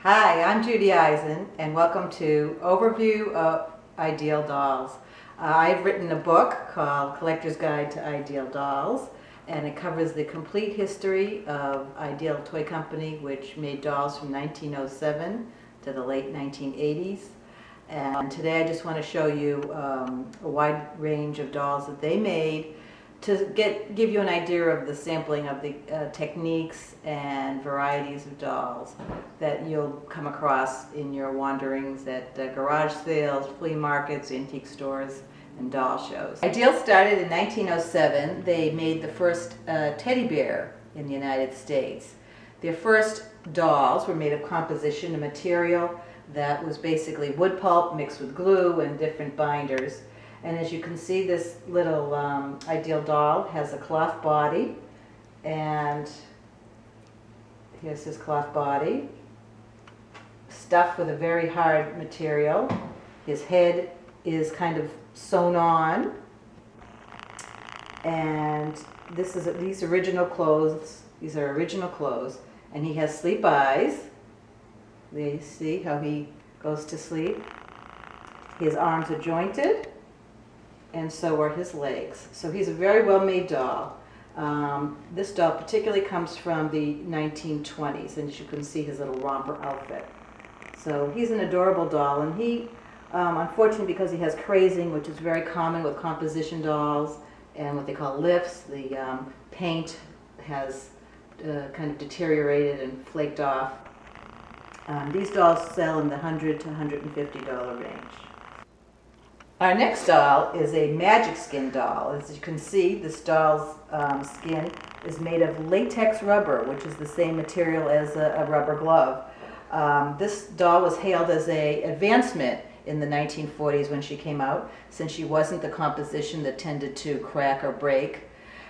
Hi, I'm Judy Eisen, and welcome to Overview of Ideal Dolls. I've written a book called Collector's Guide to Ideal Dolls, and it covers the complete history of Ideal Toy Company, which made dolls from 1907 to the late 1980s. And today I just want to show you a wide range of dolls that they made to give you an idea of the sampling of the techniques and varieties of dolls that you'll come across in your wanderings at garage sales, flea markets, antique stores, and doll shows. Ideal started in 1907. They made the first teddy bear in the United States. Their first dolls were made of composition, a material that was basically wood pulp mixed with glue and different binders. And as you can see, this little Ideal doll has a cloth body, and here's his cloth body, stuffed with a very hard material. His head is kind of sewn on, and these original clothes. These are original clothes, and he has sleep eyes. There you see how he goes to sleep. His arms are jointed, and so are his legs. So he's a very well-made doll. This doll particularly comes from the 1920s, and as you can see, his little romper outfit. So he's an adorable doll, and he, unfortunately, because he has crazing, which is very common with composition dolls, and what they call lifts, the paint has kind of deteriorated and flaked off. These dolls sell in the $100 to $150 range. Our next doll is a Magic Skin doll. As you can see, this doll's skin is made of latex rubber, which is the same material as a rubber glove. This doll was hailed as an advancement in the 1940s when she came out, since she wasn't the composition that tended to crack or break,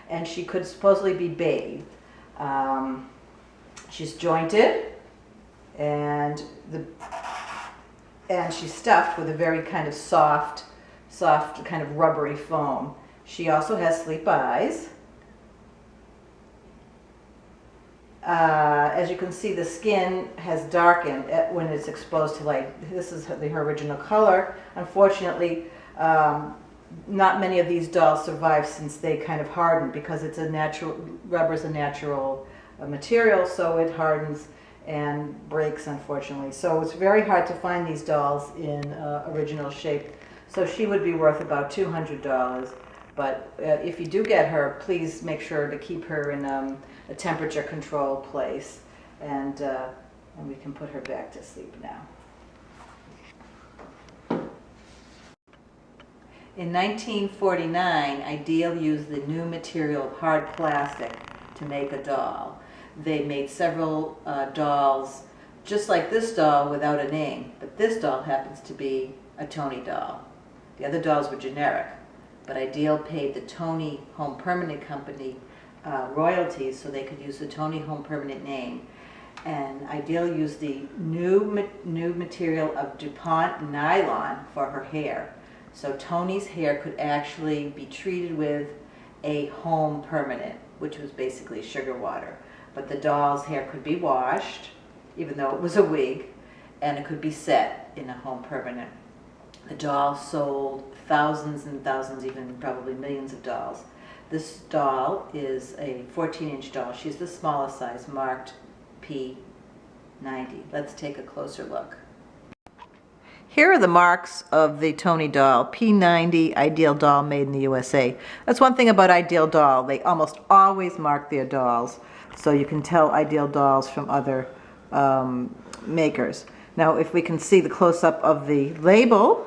and she could supposedly be bathed. She's jointed, and she's stuffed with a very kind of soft kind of rubbery foam. She also has sleep eyes. As you can see, the skin has darkened when it's exposed to light. This is her original color. Unfortunately, not many of these dolls survive since they kind of harden, because it's a natural, rubber's a natural material, so it hardens and breaks, unfortunately. So it's very hard to find these dolls in original shape. So she would be worth about $200. But if you do get her, please make sure to keep her in a temperature controlled place, and we can put her back to sleep now. In 1949, Ideal used the new material of hard plastic to make a doll. They made several dolls just like this doll without a name, but this doll happens to be a Tony doll. The other dolls were generic, but Ideal paid the Tony Home Permanent Company royalties so they could use the Tony Home Permanent name. And Ideal used the new material of DuPont nylon for her hair. So Tony's hair could actually be treated with a Home Permanent, which was basically sugar water. But the doll's hair could be washed, even though it was a wig, and it could be set in a Home Permanent. The doll sold thousands and thousands, even probably millions of dolls. This doll is a 14-inch doll. She's the smallest size, marked P90. Let's take a closer look. Here are the marks of the Tony doll, P90, Ideal doll, made in the USA. That's one thing about Ideal doll. They almost always mark their dolls, so you can tell Ideal dolls from other makers. Now, if we can see the close-up of the label,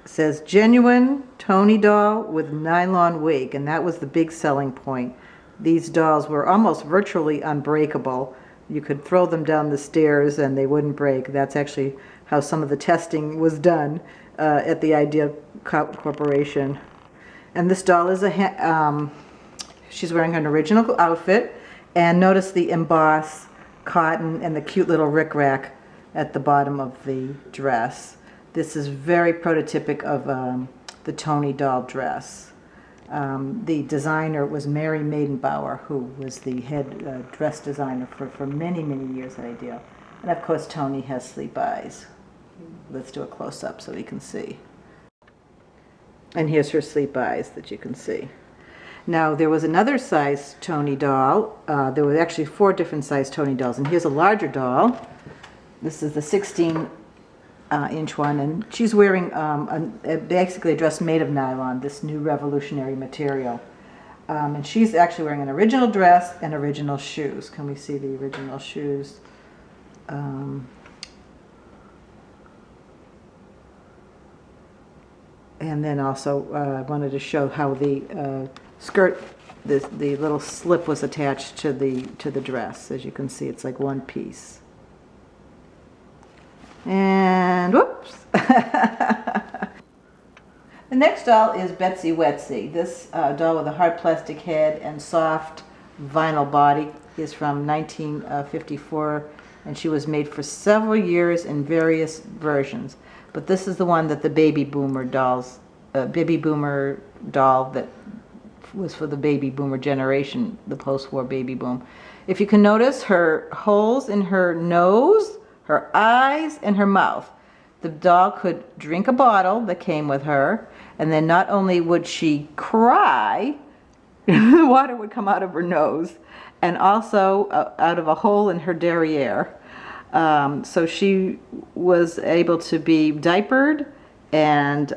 it says genuine Tony doll with nylon wig, and that was the big selling point. These dolls were almost virtually unbreakable. You could throw them down the stairs and they wouldn't break. That's actually how some of the testing was done at the Ideal Corporation. And this doll is she's wearing an original outfit, and notice the embossed cotton and the cute little rickrack at the bottom of the dress. This is very prototypic of the Tony doll dress. The designer was Mary Maidenbauer, who was the head dress designer for many, many years at Ideal. And of course, Tony has sleep eyes. Let's do a close-up so we can see. And here's her sleep eyes that you can see. Now, there was another size Tony doll. There were actually 4 different size Tony dolls. And here's a larger doll. This is the 16-inch one. And she's wearing basically a dress made of nylon, this new revolutionary material. And she's actually wearing an original dress and original shoes. Can we see the original shoes? And then also I wanted to show how the skirt, the little slip was attached to the dress. As you can see, it's like one piece. And whoops! The next doll is Betsy Wetsy. This doll with a hard plastic head and soft vinyl body is from 1954, and she was made for several years in various versions. But this is the one that the baby boomer doll that was for the baby boomer generation, the post-war baby boom. If you can notice her holes in her nose, her eyes, and her mouth. The doll could drink a bottle that came with her, and then not only would she cry, the water would come out of her nose, and also out of a hole in her derriere. So she was able to be diapered, and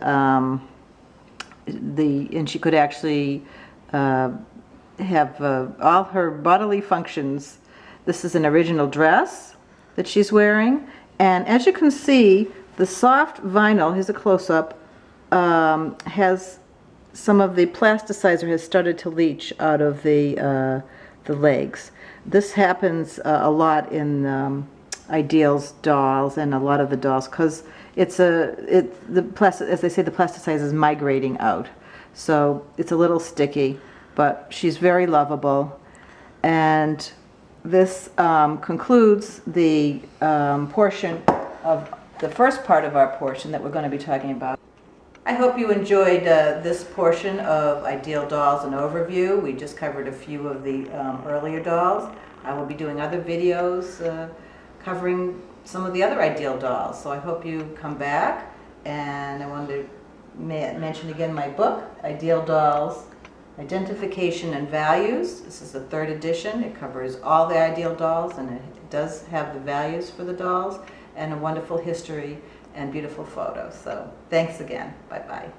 she could actually have all her bodily functions. This is an original dress that she's wearing, and as you can see, the soft vinyl, here's a close-up, has some of the plasticizer has started to leach out of the legs. This happens a lot in Ideal's dolls and a lot of the dolls, because as they say, the plasticizer is migrating out, so it's a little sticky, but she's very lovable. And this concludes the portion of the first part of our portion that we're going to be talking about. I hope you enjoyed this portion of Ideal Dolls, an overview. We just covered a few of the earlier dolls. I will be doing other videos covering some of the other Ideal dolls. So I hope you come back. And I wanted to mention again my book, Ideal Dolls, Identification and Values. This is the 3rd edition. It covers all the Ideal dolls, and it does have the values for the dolls and a wonderful history and beautiful photos. So thanks again. Bye-bye.